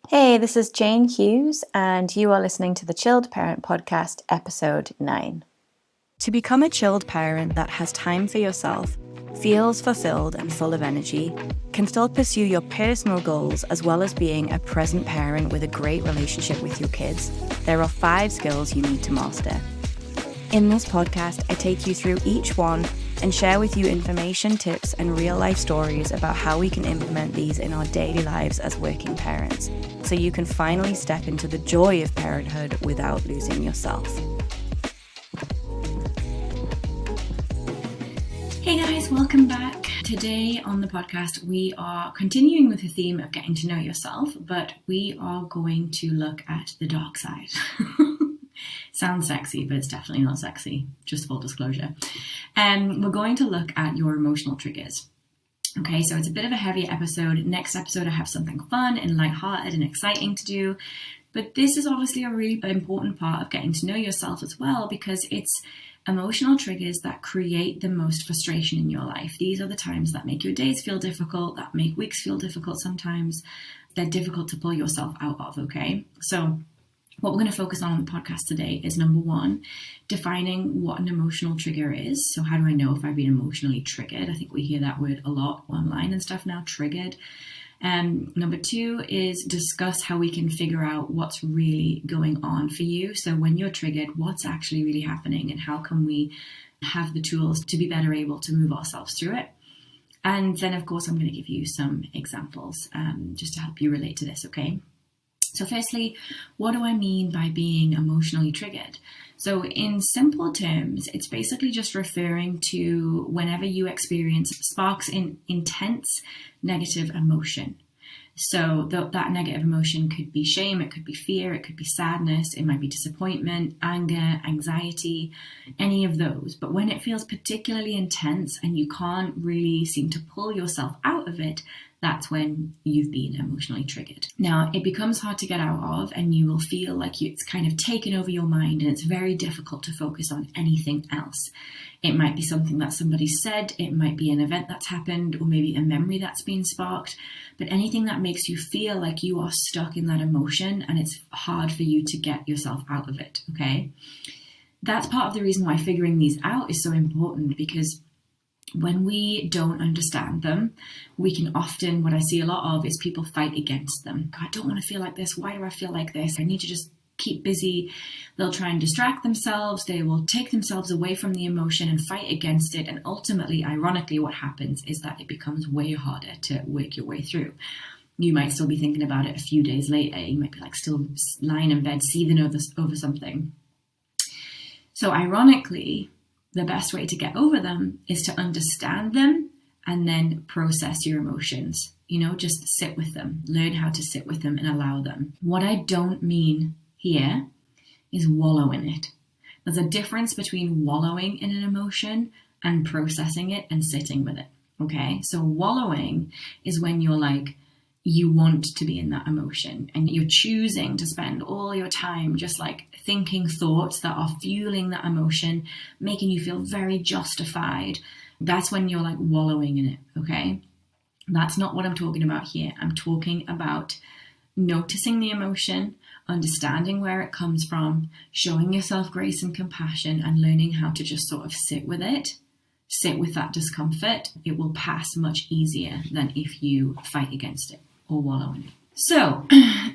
Hey, this is Jane Hughes, and you are listening to the Chilled Parent Podcast, episode 9. To become a chilled parent that has time for yourself, feels fulfilled and full of energy, can still pursue your personal goals as well as being a present parent with a great relationship with your kids, there are 5 skills you need to master. In this podcast, I take you through each one and share with you information, tips, and real-life stories about how we can implement these in our daily lives as working parents, so you can finally step into the joy of parenthood without losing yourself. Hey guys, welcome back. Today on the podcast, we are continuing with the theme of getting to know yourself, but we are going to look at the dark side. Sounds sexy, but it's definitely not sexy, just full disclosure. We're going to look at your emotional triggers. Okay, so it's a bit of a heavier episode. Next episode, I have something fun and lighthearted and exciting to do. But this is obviously a really important part of getting to know yourself as well, because it's emotional triggers that create the most frustration in your life. These are the times that make your days feel difficult, that make weeks feel difficult sometimes. They're difficult to pull yourself out of, okay? So what we're going to focus on the podcast today is, number 1, defining what an emotional trigger is. So how do I know if I've been emotionally triggered? I think we hear that word a lot online and stuff now, triggered. Number 2 is discuss how we can figure out what's really going on for you. So when you're triggered, what's actually really happening and how can we have the tools to be better able to move ourselves through it? And then, of course, I'm going to give you some examples just to help you relate to this, okay? So firstly, what do I mean by being emotionally triggered? So in simple terms, it's basically just referring to whenever you experience sparks in intense negative emotion. So that negative emotion could be shame, it could be fear, it could be sadness, it might be disappointment, anger, anxiety, any of those. But when it feels particularly intense and you can't really seem to pull yourself out of it, that's when you've been emotionally triggered. Now, it becomes hard to get out of, and you will feel like it's kind of taken over your mind, and it's very difficult to focus on anything else. It might be something that somebody said, it might be an event that's happened, or maybe a memory that's been sparked, but anything that makes you feel like you are stuck in that emotion and it's hard for you to get yourself out of it, okay? That's part of the reason why figuring these out is so important, because when we don't understand them, we can often, what I see a lot of is people fight against them. I don't want to feel like this. Why do I feel like this? I need to just keep busy. They'll try and distract themselves. They will take themselves away from the emotion and fight against it. And ultimately, ironically, what happens is that it becomes way harder to work your way through. You might still be thinking about it a few days later. You might be like still lying in bed, seething over something. So ironically, the best way to get over them is to understand them and then process your emotions. Just sit with them, learn how to sit with them and allow them. What I don't mean here is wallow in it. There's a difference between wallowing in an emotion and processing it and sitting with it. Okay, so wallowing is when you're like, you want to be in that emotion and you're choosing to spend all your time just like thinking thoughts that are fueling that emotion, making you feel very justified. That's when you're like wallowing in it, okay? That's not what I'm talking about here. I'm talking about noticing the emotion, understanding where it comes from, showing yourself grace and compassion, and learning how to just sort of sit with it, sit with that discomfort. It will pass much easier than if you fight against it or wallow in it. So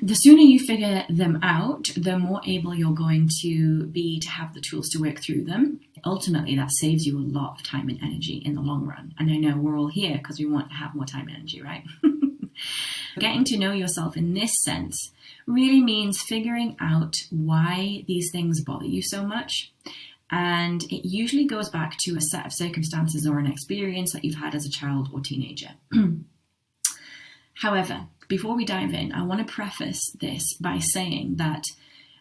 the sooner you figure them out, the more able you're going to be to have the tools to work through them. Ultimately, that saves you a lot of time and energy in the long run. And I know we're all here because we want to have more time and energy, right? Getting to know yourself in this sense really means figuring out why these things bother you so much. And it usually goes back to a set of circumstances or an experience that you've had as a child or teenager. However, before we dive in, I want to preface this by saying that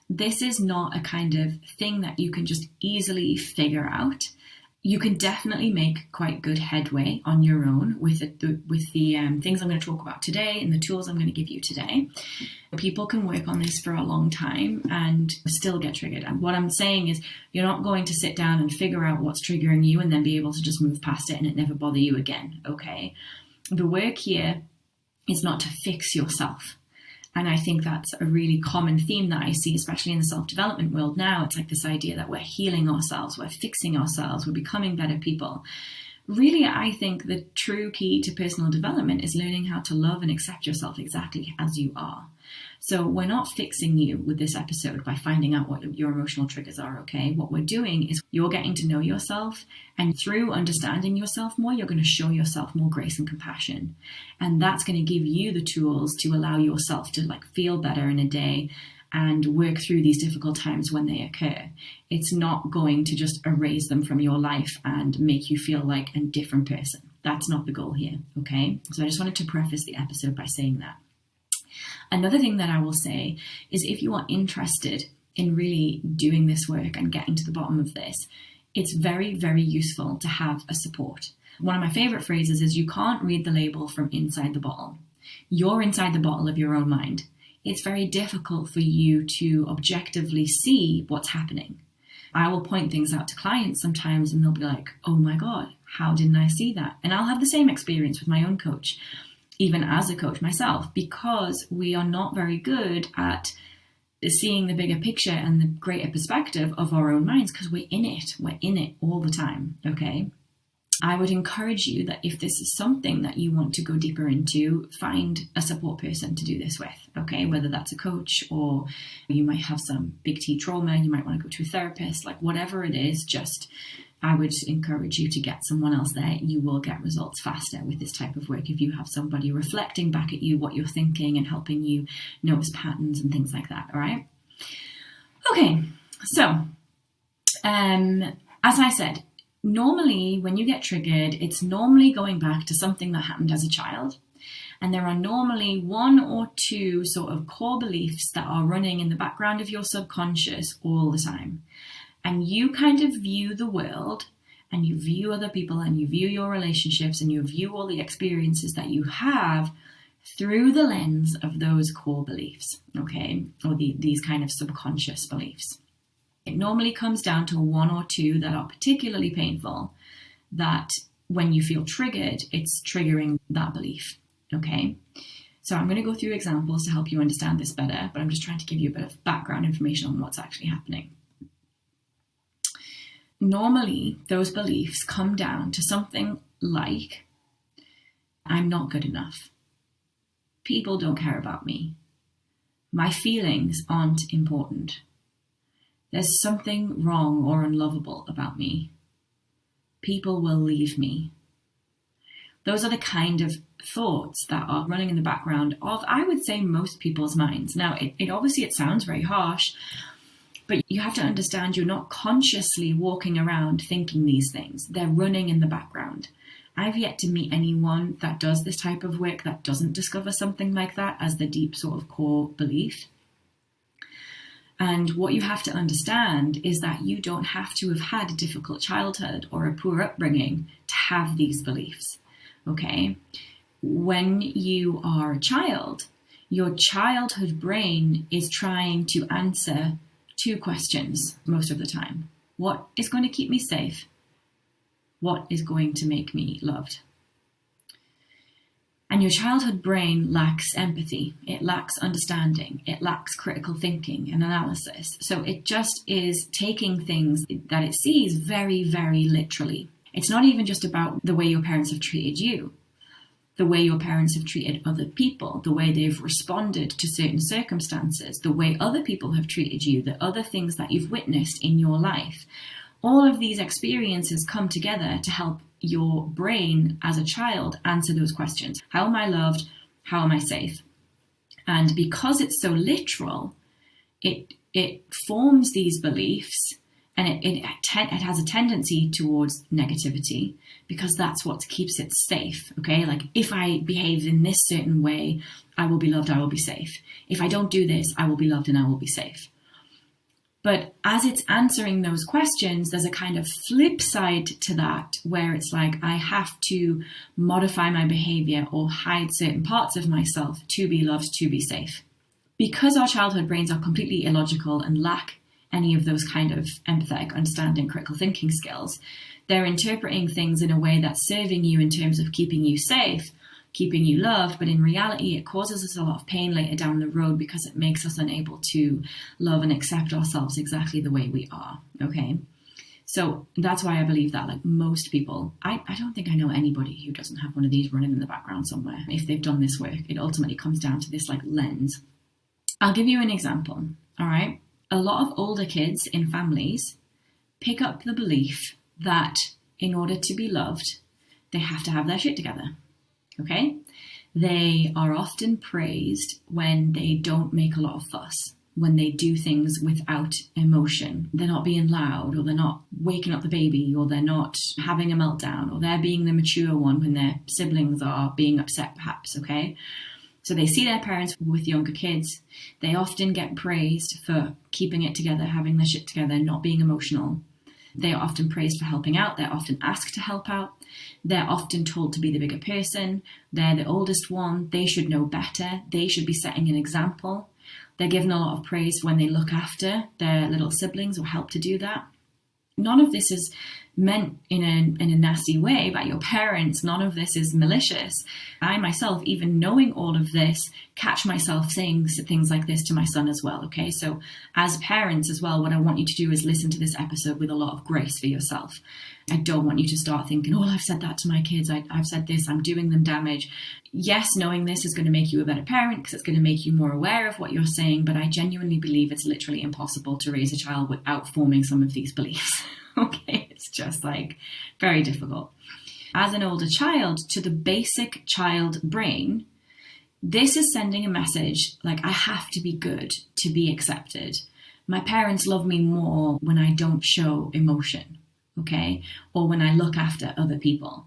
this is not a kind of thing that you can just easily figure out. You can definitely make quite good headway on your own with the things I'm going to talk about today and the tools I'm going to give you today. People can work on this for a long time and still get triggered. And what I'm saying is you're not going to sit down and figure out what's triggering you and then be able to just move past it and it never bother you again, okay? The work here is not to fix yourself. And I think that's a really common theme that I see, especially in the self-development world now. It's like this idea that we're healing ourselves, we're fixing ourselves, we're becoming better people. Really, I think the true key to personal development is learning how to love and accept yourself exactly as you are. So we're not fixing you with this episode by finding out what your emotional triggers are, okay? What we're doing is you're getting to know yourself, and through understanding yourself more, you're going to show yourself more grace and compassion. And that's going to give you the tools to allow yourself to feel better in a day and work through these difficult times when they occur. It's not going to just erase them from your life and make you feel like a different person. That's not the goal here, okay? So I just wanted to preface the episode by saying that. Another thing that I will say is if you are interested in really doing this work and getting to the bottom of this, it's very, very useful to have a support. One of my favorite phrases is you can't read the label from inside the bottle. You're inside the bottle of your own mind. It's very difficult for you to objectively see what's happening. I will point things out to clients sometimes and they'll be like, oh my God, how didn't I see that? And I'll have the same experience with my own coach, even as a coach myself, because we are not very good at seeing the bigger picture and the greater perspective of our own minds because we're in it all the time, okay? I would encourage you that if this is something that you want to go deeper into, find a support person to do this with, okay? Whether that's a coach or you might have some big T trauma, you might want to go to a therapist, whatever it is, I would encourage you to get someone else there. You will get results faster with this type of work if you have somebody reflecting back at you what you're thinking and helping you notice patterns and things like that, all right? Okay, so as I said, normally when you get triggered, it's normally going back to something that happened as a child. And there are normally one or two sort of core beliefs that are running in the background of your subconscious all the time. And you kind of view the world and you view other people and you view your relationships and you view all the experiences that you have through the lens of those core beliefs, okay? Or these kind of subconscious beliefs. It normally comes down to one or two that are particularly painful, that when you feel triggered, it's triggering that belief, okay? So I'm going to go through examples to help you understand this better, but I'm just trying to give you a bit of background information on what's actually happening. Normally, those beliefs come down to something like, I'm not good enough. People don't care about me. My feelings aren't important. There's something wrong or unlovable about me. People will leave me. Those are the kind of thoughts that are running in the background of, I would say, most people's minds. Now, it obviously sounds very harsh, but you have to understand you're not consciously walking around thinking these things. They're running in the background. I've yet to meet anyone that does this type of work that doesn't discover something like that as the deep sort of core belief. And what you have to understand is that you don't have to have had a difficult childhood or a poor upbringing to have these beliefs, okay? When you are a child, your childhood brain is trying to answer two questions most of the time. What is going to keep me safe? What is going to make me loved? And your childhood brain lacks empathy. It lacks understanding. It lacks critical thinking and analysis. So it just is taking things that it sees very, very literally. It's not even just about the way your parents have treated you, the way your parents have treated other people, the way they've responded to certain circumstances, the way other people have treated you, the other things that you've witnessed in your life. All of these experiences come together to help your brain as a child answer those questions. How am I loved? How am I safe? And because it's so literal, it forms these beliefs, and it has a tendency towards negativity because that's what keeps it safe, okay? Like, if I behave in this certain way, I will be loved, I will be safe. If I don't do this, I will be loved and I will be safe. But as it's answering those questions, there's a kind of flip side to that where it's like, I have to modify my behavior or hide certain parts of myself to be loved, to be safe. Because our childhood brains are completely illogical and lack any of those kind of empathetic understanding, critical thinking skills, they're interpreting things in a way that's serving you in terms of keeping you safe, keeping you loved, but in reality it causes us a lot of pain later down the road because it makes us unable to love and accept ourselves exactly the way we are. Okay, so that's why I believe that, like, most people, I don't think I know anybody who doesn't have one of these running in the background somewhere. If they've done this work, it ultimately comes down to this like lens. I'll give you an example. All right, a lot of older kids in families pick up the belief that in order to be loved, they have to have their shit together. Okay? They are often praised when they don't make a lot of fuss, when they do things without emotion. They're not being loud, or they're not waking up the baby, or they're not having a meltdown, or they're being the mature one when their siblings are being upset, perhaps. Okay? So they see their parents with younger kids. They often get praised for keeping it together, having their shit together, not being emotional. They are often praised for helping out. They're often asked to help out. They're often told to be the bigger person. They're the oldest one. They should know better. They should be setting an example. They're given a lot of praise when they look after their little siblings or help to do that. None of this is meant in a nasty way by your parents. None of this is malicious. I myself, even knowing all of this, catch myself saying things like this to my son as well. Okay, so as parents as well, what I want you to do is listen to this episode with a lot of grace for yourself. I don't want you to start thinking, oh, I've said that to my kids. I've said this, I'm doing them damage. Yes, knowing this is going to make you a better parent because it's going to make you more aware of what you're saying. But I genuinely believe it's literally impossible to raise a child without forming some of these beliefs. Okay, it's just like very difficult. As an older child, to the basic child brain, this is sending a message like, I have to be good to be accepted. My parents love me more when I don't show emotion, okay? Or when I look after other people.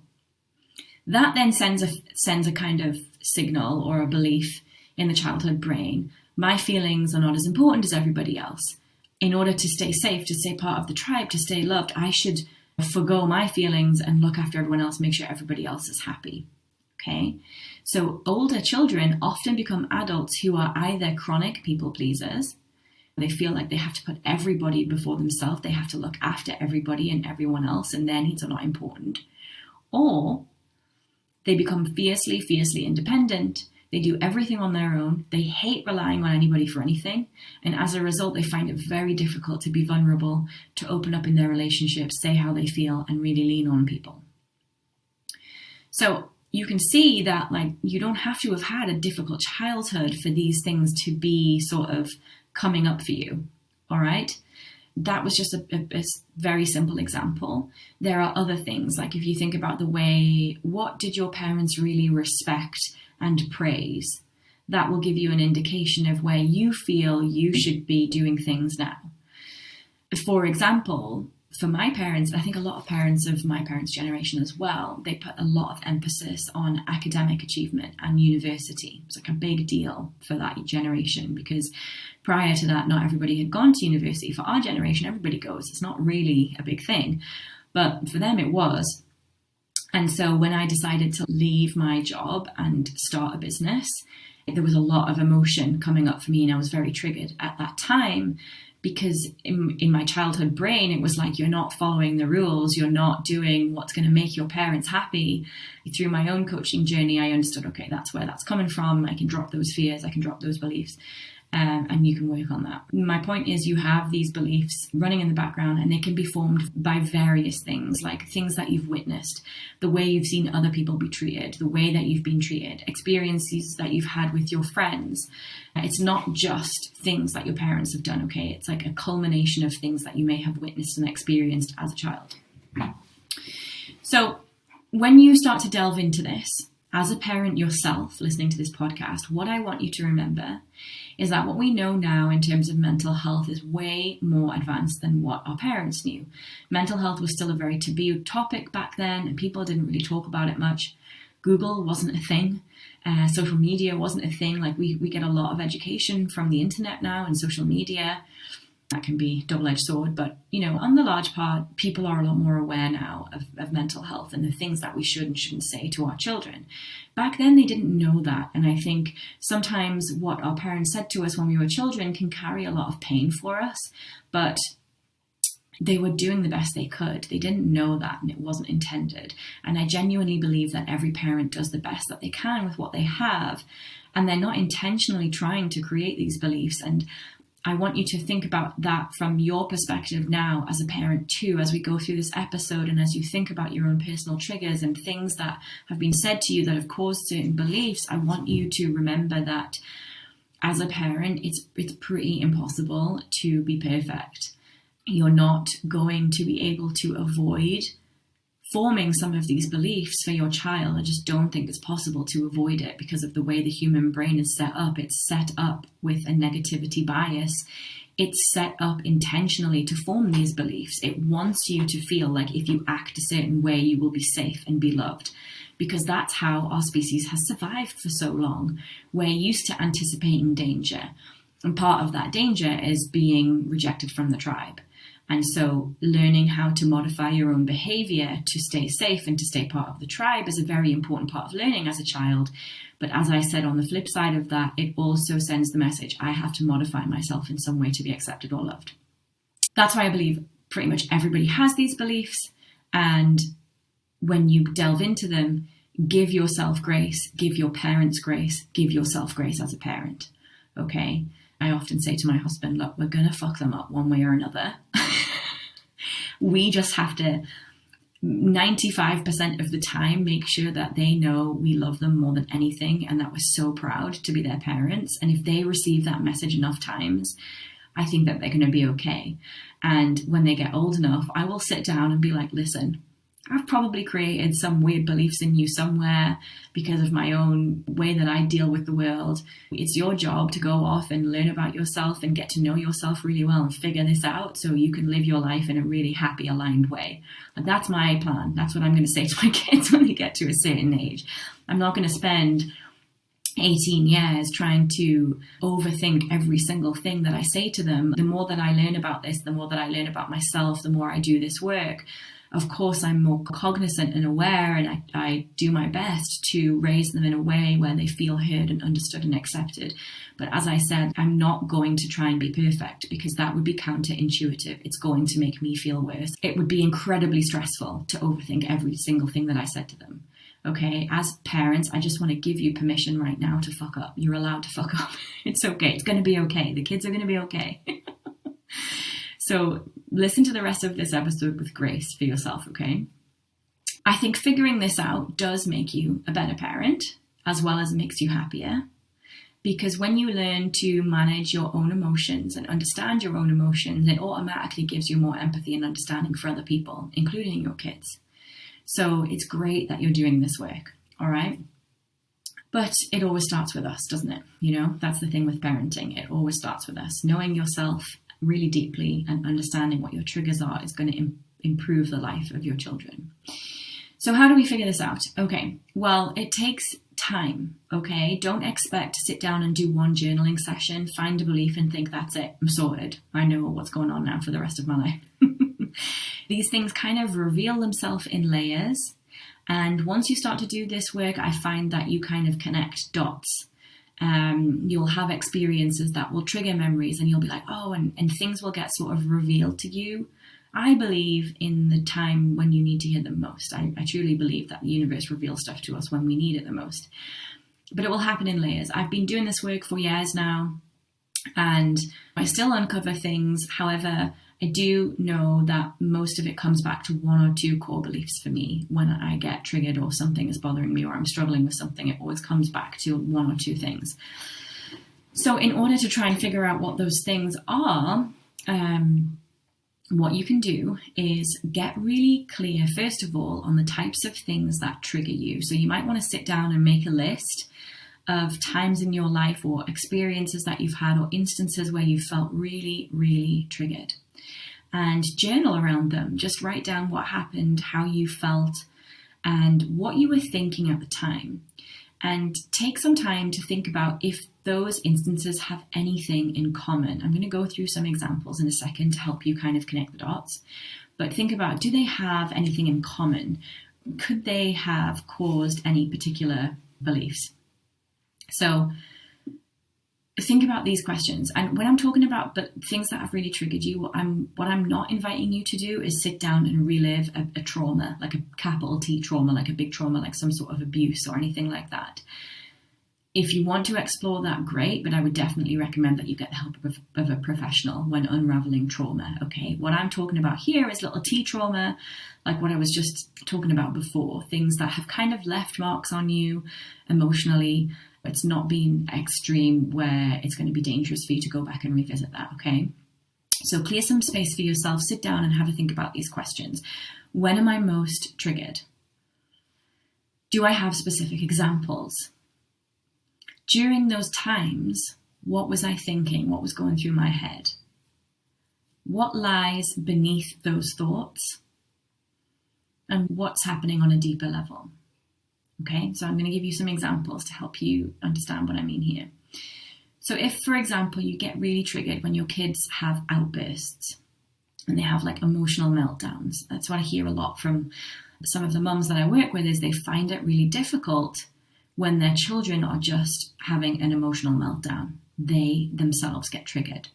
That then sends a kind of signal or a belief in the childhood brain. My feelings are not as important as everybody else. In order to stay safe, to stay part of the tribe, to stay loved, I should forgo my feelings and look after everyone else, make sure everybody else is happy. Okay? So older children often become adults who are either chronic people pleasers. They feel like they have to put everybody before themselves. They have to look after everybody and everyone else, and their needs are not important. Or they become fiercely, fiercely independent. They do everything on their own. They hate relying on anybody for anything. And as a result, they find it very difficult to be vulnerable, to open up in their relationships, say how they feel, and really lean on people. So you can see that, like, you don't have to have had a difficult childhood for these things to be sort of coming up for you. All right? That was just a very simple example. There are other things, like if you think about the way, what did your parents really respect and praise? That will give you an indication of where you feel you should be doing things now. For example, for my parents, I think a lot of parents of my parents' generation as well, they put a lot of emphasis on academic achievement and university. It's like a big deal for that generation because prior to that, not everybody had gone to university. For our generation, everybody goes. It's not really a big thing, but for them it was. And so when I decided to leave my job and start a business, there was a lot of emotion coming up for me, and I was very triggered at that time because in my childhood brain, it was like, you're not following the rules, you're not doing what's going to make your parents happy. Through my own coaching journey, I understood, okay, that's where that's coming from. I can drop those fears, I can drop those beliefs. And you can work on that. My point is, you have these beliefs running in the background, and they can be formed by various things, like things that you've witnessed, the way you've seen other people be treated, the way that you've been treated, experiences that you've had with your friends. It's not just things that your parents have done, okay? It's like a culmination of things that you may have witnessed and experienced as a child. So when you start to delve into this, as a parent yourself listening to this podcast, what I want you to remember is that what we know now in terms of mental health is way more advanced than what our parents knew. Mental health was still a very taboo topic back then, and people didn't really talk about it much. Google wasn't a thing. Social media wasn't a thing. Like we get a lot of education from the internet now and social media. That can be a double-edged sword, but on the large part, people are a lot more aware now of mental health and the things that we should and shouldn't say to our children. Back then, they didn't know that, and I think sometimes what our parents said to us when we were children can carry a lot of pain for us, but they were doing the best they could. They didn't know that, and it wasn't intended. And I genuinely believe that every parent does the best that they can with what they have, and they're not intentionally trying to create these beliefs. And I want you to think about that from your perspective now as a parent too, as we go through this episode, and as you think about your own personal triggers and things that have been said to you that have caused certain beliefs. I want you to remember that as a parent, it's pretty impossible to be perfect. You're not going to be able to avoid forming some of these beliefs for your child. I just don't think it's possible to avoid it because of the way the human brain is set up. It's set up with a negativity bias. It's set up intentionally to form these beliefs. It wants you to feel like if you act a certain way, you will be safe and be loved, because that's how our species has survived for so long. We're used to anticipating danger, and part of that danger is being rejected from the tribe. And so learning how to modify your own behavior to stay safe and to stay part of the tribe is a very important part of learning as a child. But as I said, on the flip side of that, it also sends the message, I have to modify myself in some way to be accepted or loved. That's why I believe pretty much everybody has these beliefs. And when you delve into them, give yourself grace, give your parents grace, give yourself grace as a parent. Okay? I often say to my husband, look, we're going to fuck them up one way or another. We just have to 95% of the time make sure that they know we love them more than anything and that we're so proud to be their parents. And if they receive that message enough times, I think that they're going to be okay. And when they get old enough, I will sit down and be like, listen, I've probably created some weird beliefs in you somewhere because of my own way that I deal with the world. It's your job to go off and learn about yourself and get to know yourself really well and figure this out so you can live your life in a really happy, aligned way. And that's my plan. That's what I'm going to say to my kids when they get to a certain age. I'm not going to spend 18 years trying to overthink every single thing that I say to them. The more that I learn about this, the more that I learn about myself, the more I do this work. Of course, I'm more cognizant and aware, and I do my best to raise them in a way where they feel heard and understood and accepted. But as I said, I'm not going to try and be perfect because that would be counterintuitive. It's going to make me feel worse. It would be incredibly stressful to overthink every single thing that I said to them. Okay, as parents, I just want to give you permission right now to fuck up. You're allowed to fuck up. It's okay. It's going to be okay. The kids are going to be okay. So listen to the rest of this episode with grace for yourself, okay? I think figuring this out does make you a better parent, as well as makes you happier. Because when you learn to manage your own emotions and understand your own emotions, it automatically gives you more empathy and understanding for other people, including your kids. So it's great that you're doing this work, all right? But it always starts with us, doesn't it? You know, that's the thing with parenting. It always starts with us. Knowing yourself really deeply and understanding what your triggers are is going to improve the life of your children. So how do we figure this out? Okay, well, it takes time, okay? Don't expect to sit down and do one journaling session, find a belief and think that's it, I'm sorted. I know what's going on now for the rest of my life. These things kind of reveal themselves in layers. And once you start to do this work, I find that you kind of connect dots. You'll have experiences that will trigger memories and you'll be like, oh, and things will get sort of revealed to you. I believe in the time when you need to hear them most. I truly believe that the universe reveals stuff to us when we need it the most. But it will happen in layers. I've been doing this work for years now and I still uncover things. However, I do know that most of it comes back to one or two core beliefs for me. When I get triggered or something is bothering me or I'm struggling with something, it always comes back to one or two things. So in order to try and figure out what those things are, what you can do is get really clear, first of all, on the types of things that trigger you. So you might want to sit down and make a list of times in your life or experiences that you've had or instances where you felt really, really triggered. And journal around them. Just write down what happened, how you felt, and what you were thinking at the time. And take some time to think about if those instances have anything in common. I'm going to go through some examples in a second to help you kind of connect the dots. But think about, do they have anything in common? Could they have caused any particular beliefs? So think about these questions. And when I'm talking about things that have really triggered you, what I'm not inviting you to do is sit down and relive a trauma, like a capital T trauma, like a big trauma, like some sort of abuse or anything like that. If you want to explore that, great, but I would definitely recommend that you get the help of a professional when unraveling trauma, okay? What I'm talking about here is little T trauma, like what I was just talking about before, things that have kind of left marks on you emotionally. It's not been extreme where it's going to be dangerous for you to go back and revisit that, okay? So clear some space for yourself, sit down and have a think about these questions. When am I most triggered? Do I have specific examples? During those times, what was I thinking? What was going through my head? What lies beneath those thoughts? And what's happening on a deeper level? Okay, so I'm going to give you some examples to help you understand what I mean here. So if, for example, you get really triggered when your kids have outbursts and they have like emotional meltdowns, that's what I hear a lot from some of the mums that I work with, is they find it really difficult when their children are just having an emotional meltdown. They themselves get triggered.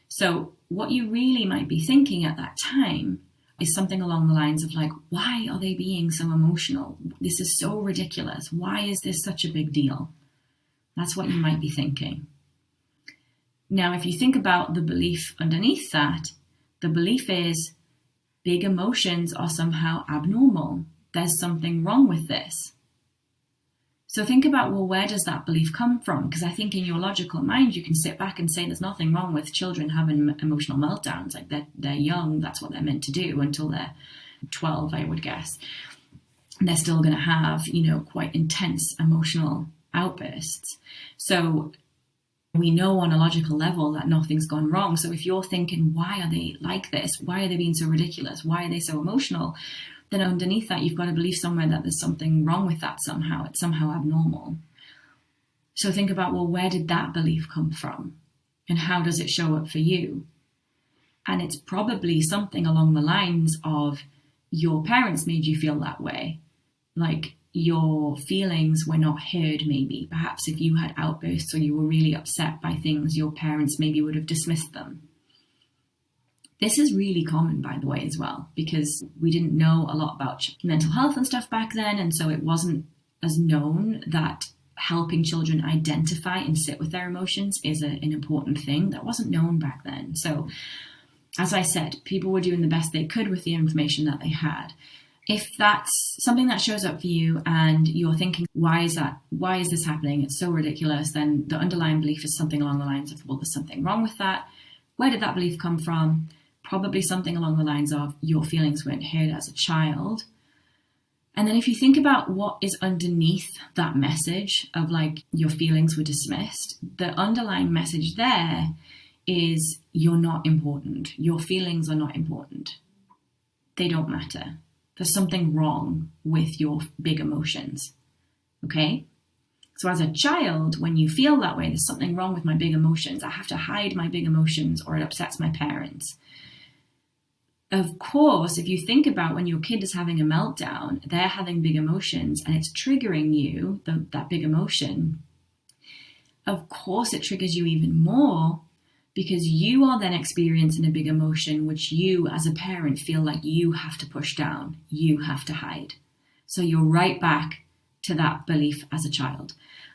So what you really might be thinking at that time is something along the lines of like, why are they being so emotional? This is so ridiculous. Why is this such a big deal? That's what you might be thinking. Now, if you think about the belief underneath that, the belief is big emotions are somehow abnormal. There's something wrong with this. So think about, well, where does that belief come from? Because I think in your logical mind, you can sit back and say there's nothing wrong with children having emotional meltdowns. Like they're young, that's what they're meant to do until they're 12, I would guess. And they're still going to have, quite intense emotional outbursts. So we know on a logical level that nothing's gone wrong. So if you're thinking, why are they like this? Why are they being so ridiculous? Why are they so emotional? Then underneath that, you've got to believe somewhere that there's something wrong with that somehow. It's somehow abnormal. So think about, well, where did that belief come from? And how does it show up for you? And it's probably something along the lines of your parents made you feel that way. Like your feelings were not heard, maybe. Perhaps if you had outbursts or you were really upset by things, your parents maybe would have dismissed them. This is really common, by the way, as well, because we didn't know a lot about mental health and stuff back then. And so it wasn't as known that helping children identify and sit with their emotions is an important thing. That wasn't known back then. So as I said, people were doing the best they could with the information that they had. If that's something that shows up for you and you're thinking, why is that? Why is this happening? It's so ridiculous. Then the underlying belief is something along the lines of, well, there's something wrong with that. Where did that belief come from? Probably something along the lines of your feelings weren't heard as a child. And then if you think about what is underneath that message of like your feelings were dismissed, the underlying message there is you're not important. Your feelings are not important. They don't matter. There's something wrong with your big emotions. Okay? So as a child, when you feel that way, there's something wrong with my big emotions. I have to hide my big emotions or it upsets my parents. Of course, if you think about when your kid is having a meltdown, they're having big emotions and it's triggering you, that big emotion. Of course, it triggers you even more because you are then experiencing a big emotion, which you as a parent feel like you have to push down, you have to hide. So you're right back to that belief as a child.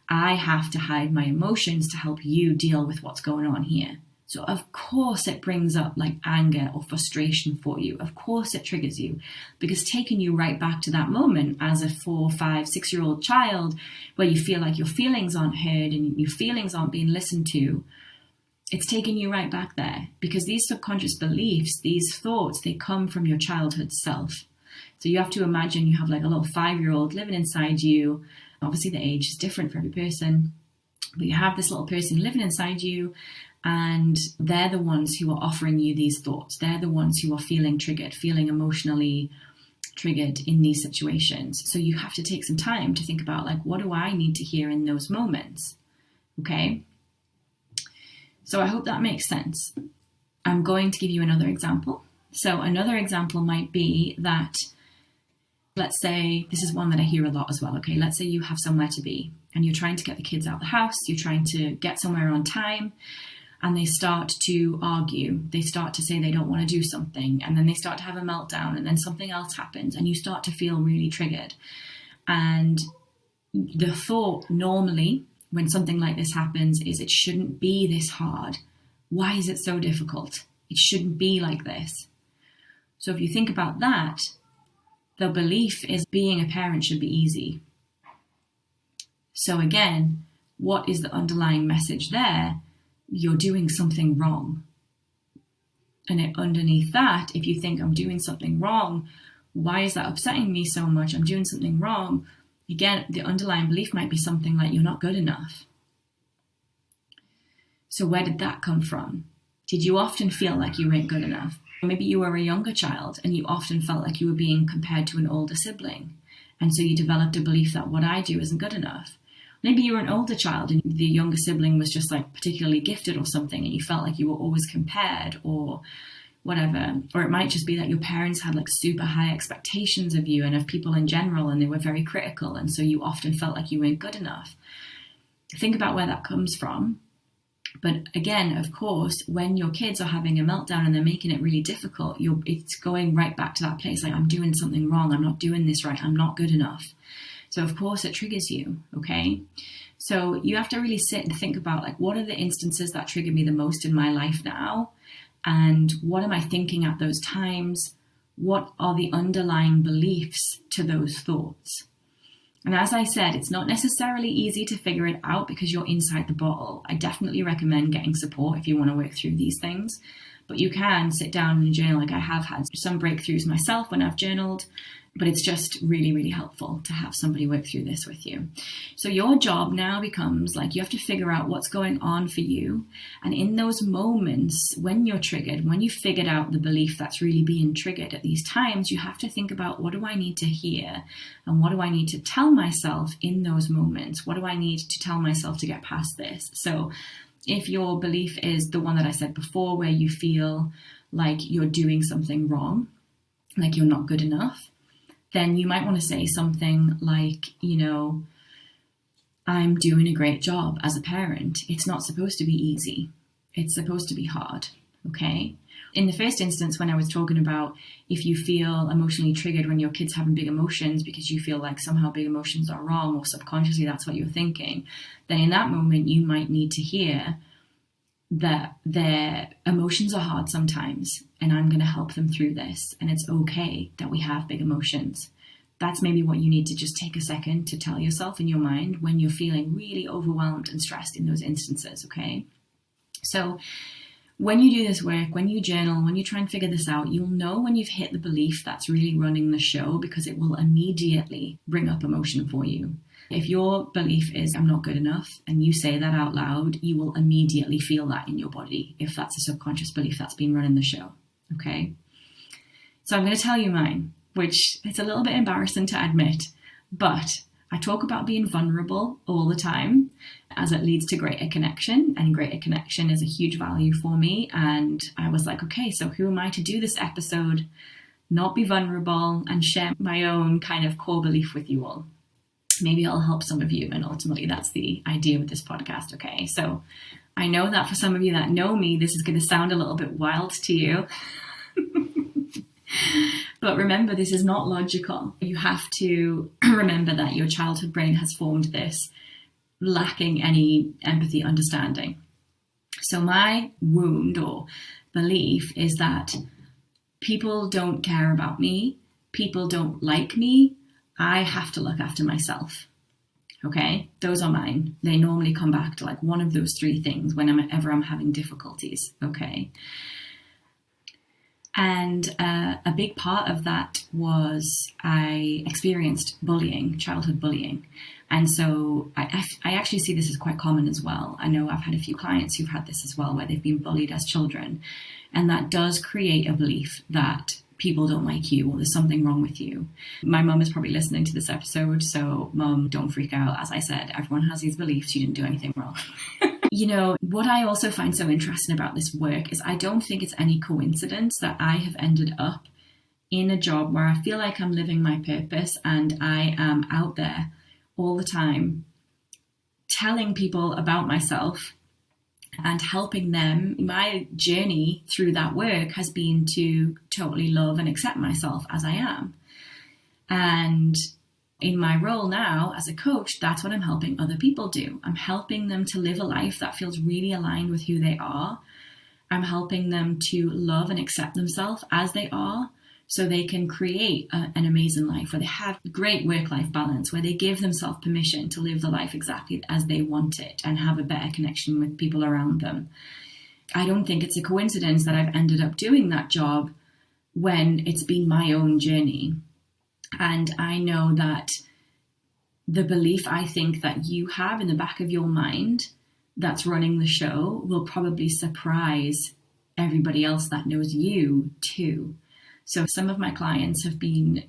I have to hide my emotions to help you deal with what's going on here. So of course it brings up like anger or frustration for you. Of course it triggers you because taking you right back to that moment as a 4, 5, 6-year-old child where you feel like your feelings aren't heard and your feelings aren't being listened to, it's taking you right back there because these subconscious beliefs, these thoughts, they come from your childhood self. So you have to imagine you have like a little 5-year-old living inside you. Obviously the age is different for every person, but you have this little person living inside you. And they're the ones who are offering you these thoughts. They're the ones who are feeling triggered, feeling emotionally triggered in these situations. So you have to take some time to think about like, what do I need to hear in those moments? Okay. So I hope that makes sense. I'm going to give you another example. So another example might be that Let's say, this is one that I hear a lot as well, okay? Let's say you have somewhere to be and you're trying to get the kids out of the house, you're trying to get somewhere on time, and they start to argue. They start to say they don't want to do something, and then they start to have a meltdown, and then something else happens, and you start to feel really triggered. And the thought normally when something like this happens is, it shouldn't be this hard. Why is it so difficult? It shouldn't be like this. So if you think about that, the belief is being a parent should be easy. So again, what is the underlying message there? You're doing something wrong. And underneath that, if you think I'm doing something wrong, why is that upsetting me so much? I'm doing something wrong. Again, the underlying belief might be something like, you're not good enough. So where did that come from? Did you often feel like you weren't good enough? Maybe you were a younger child and you often felt like you were being compared to an older sibling. And so you developed a belief that what I do isn't good enough. Maybe you were an older child and the younger sibling was just like particularly gifted or something, and you felt like you were always compared or whatever. Or it might just be that your parents had like super high expectations of you and of people in general, and they were very critical. And so you often felt like you weren't good enough. Think about where that comes from. But again, of course, when your kids are having a meltdown and they're making it really difficult, it's going right back to that place like, I'm doing something wrong, I'm not doing this right, I'm not good enough. So of course it triggers you, okay? So you have to really sit and think about like, what are the instances that trigger me the most in my life now? And what am I thinking at those times? What are the underlying beliefs to those thoughts? And as I said, it's not necessarily easy to figure it out because you're inside the bottle. I definitely recommend getting support if you want to work through these things. But you can sit down and journal. Like I have had some breakthroughs myself when I've journaled, but it's just really, really helpful to have somebody work through this with you. So your job now becomes like, you have to figure out what's going on for you. And in those moments when you're triggered, when you figured out the belief that's really being triggered at these times, you have to think about, what do I need to hear? And what do I need to tell myself in those moments? What do I need to tell myself to get past this? So if your belief is the one that I said before, where you feel like you're doing something wrong, like you're not good enough, then you might want to say something like, I'm doing a great job as a parent. It's not supposed to be easy. It's supposed to be hard, okay? In the first instance, when I was talking about if you feel emotionally triggered when your kid's having big emotions because you feel like somehow big emotions are wrong, or subconsciously that's what you're thinking, then in that moment you might need to hear that their emotions are hard sometimes, and I'm going to help them through this, and it's okay that we have big emotions. That's maybe what you need to just take a second to tell yourself in your mind when you're feeling really overwhelmed and stressed in those instances, okay? So when you do this work, when you journal, when you try and figure this out, you'll know when you've hit the belief that's really running the show, because it will immediately bring up emotion for you. If your belief is, I'm not good enough, and you say that out loud, you will immediately feel that in your body if that's a subconscious belief that's been running the show, okay? So I'm going to tell you mine, which it's a little bit embarrassing to admit, but I talk about being vulnerable all the time as it leads to greater connection, and greater connection is a huge value for me. And I was like, okay, so who am I to do this episode, not be vulnerable and share my own kind of core belief with you all? Maybe I'll help some of you. And ultimately that's the idea with this podcast. Okay. So I know that for some of you that know me, this is going to sound a little bit wild to you. But remember, this is not logical. You have to remember that your childhood brain has formed this lacking any empathy, understanding. So my wound or belief is that people don't care about me. People don't like me. I have to look after myself. Okay, those are mine. They normally come back to like one of those three things whenever I'm having difficulties. Okay. And a big part of that was I experienced bullying, childhood bullying. And so I actually see this as quite common as well. I know I've had a few clients who've had this as well, where they've been bullied as children. And that does create a belief that people don't like you or there's something wrong with you. My mum is probably listening to this episode, so mum, don't freak out. As I said, everyone has these beliefs. You didn't do anything wrong. What I also find so interesting about this work is I don't think it's any coincidence that I have ended up in a job where I feel like I'm living my purpose and I am out there all the time telling people about myself and helping them. My journey through that work has been to totally love and accept myself as I am. And in my role now as a coach, that's what I'm helping other people do. I'm helping them to live a life that feels really aligned with who they are. I'm helping them to love and accept themselves as they are, so they can create an amazing life where they have great work-life balance, where they give themselves permission to live the life exactly as they want it and have a better connection with people around them. I don't think it's a coincidence that I've ended up doing that job when it's been my own journey. And I know that the belief I think that you have in the back of your mind that's running the show will probably surprise everybody else that knows you too. So some of my clients have been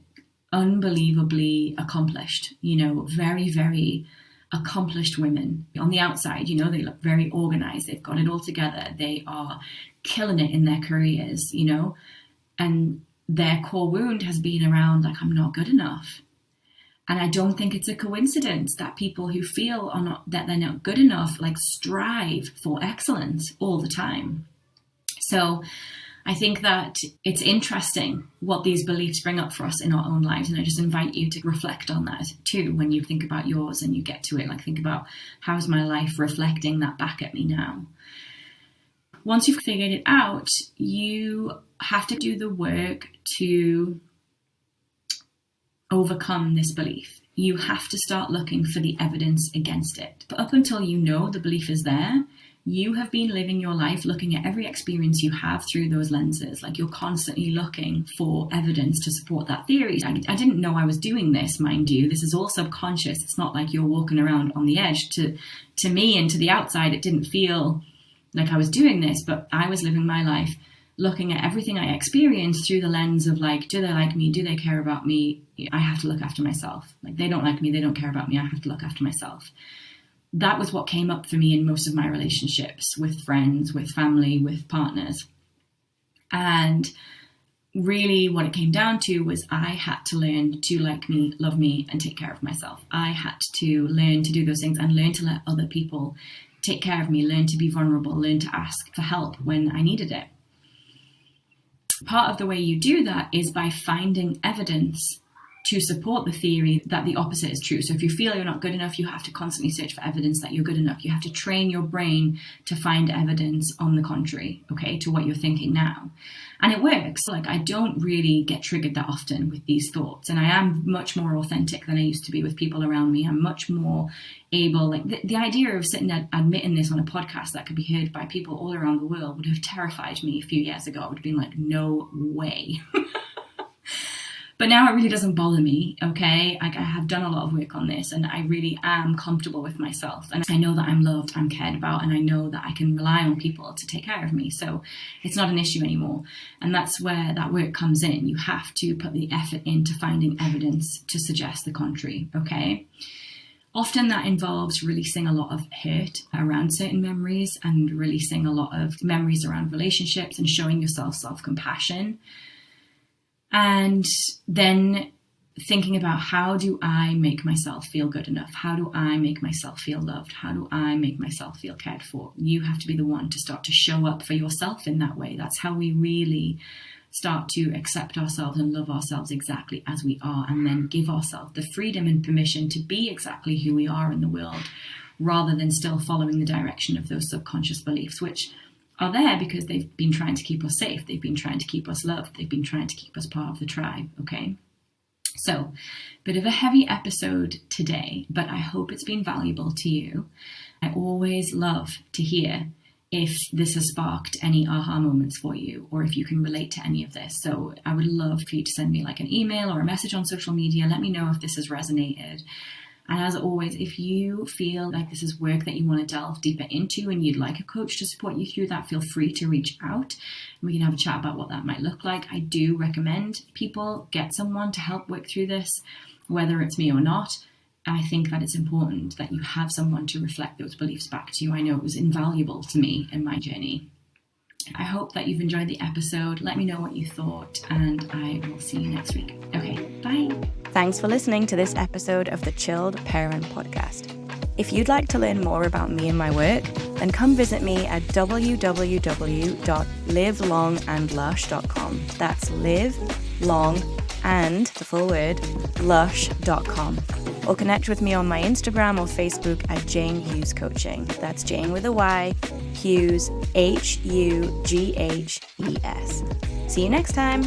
unbelievably accomplished, very, very accomplished women. On the outside, they look very organized. They've got it all together. They are killing it in their careers, and their core wound has been around like, I'm not good enough. And I don't think it's a coincidence that people who feel that they're not good enough, like, strive for excellence all the time. So I think that it's interesting what these beliefs bring up for us in our own lives. And I just invite you to reflect on that too when you think about yours and you get to it. Like, think about, how's my life reflecting that back at me now? Once you've figured it out, you have to do the work to overcome this belief. You have to start looking for the evidence against it. But up until you know the belief is there, you have been living your life looking at every experience you have through those lenses. Like, you're constantly looking for evidence to support that theory. I didn't know I was doing this, mind you. This is all subconscious. It's not like you're walking around on the edge. To me and to the outside, it didn't feel like I was doing this, but I was living my life looking at everything I experienced through the lens of, like, do they like me? Do they care about me? I have to look after myself. Like, they don't like me. They don't care about me. I have to look after myself. That was what came up for me in most of my relationships with friends, with family, with partners. And really what it came down to was I had to learn to like me, love me, and take care of myself. I had to learn to do those things and learn to let other people take care of me, learn to be vulnerable, learn to ask for help when I needed it. Part of the way you do that is by finding evidence to support the theory that the opposite is true. So if you feel you're not good enough, you have to constantly search for evidence that you're good enough. You have to train your brain to find evidence on the contrary, okay, to what you're thinking now. And it works. Like, I don't really get triggered that often with these thoughts. And I am much more authentic than I used to be with people around me. I'm much more able, like, the idea of sitting there admitting this on a podcast that could be heard by people all around the world would have terrified me a few years ago. I would have been like, no way. But now it really doesn't bother me, okay? Like, I have done a lot of work on this and I really am comfortable with myself. And I know that I'm loved, I'm cared about, and I know that I can rely on people to take care of me. So it's not an issue anymore. And that's where that work comes in. You have to put the effort into finding evidence to suggest the contrary, okay? Often that involves releasing a lot of hurt around certain memories and releasing a lot of memories around relationships and showing yourself self-compassion. And then thinking about, how do I make myself feel good enough? How do I make myself feel loved? How do I make myself feel cared for? You have to be the one to start to show up for yourself in that way. That's how we really start to accept ourselves and love ourselves exactly as we are, and then give ourselves the freedom and permission to be exactly who we are in the world, rather than still following the direction of those subconscious beliefs, which are there because they've been trying to keep us safe. They've been trying to keep us loved. They've been trying to keep us part of the tribe, okay? So, bit of a heavy episode today, but I hope it's been valuable to you. I always love to hear if this has sparked any aha moments for you, or if you can relate to any of this. So I would love for you to send me like an email or a message on social media. Let me know if this has resonated. And as always, if you feel like this is work that you want to delve deeper into and you'd like a coach to support you through that, feel free to reach out and we can have a chat about what that might look like. I do recommend people get someone to help work through this, whether it's me or not. I think that it's important that you have someone to reflect those beliefs back to you. I know it was invaluable to me in my journey. I hope that you've enjoyed the episode. Let me know what you thought, and I will see you next week. Okay, bye. Thanks for listening to this episode of the Chilled Parent Podcast. If you'd like to learn more about me and my work, then come visit me at www.livelongandlush.com. That's live, long, and the full word, lush.com. Or connect with me on my Instagram or Facebook at Jane Hughes Coaching. That's Jane with a Y, Hughes, Hughes. See you next time.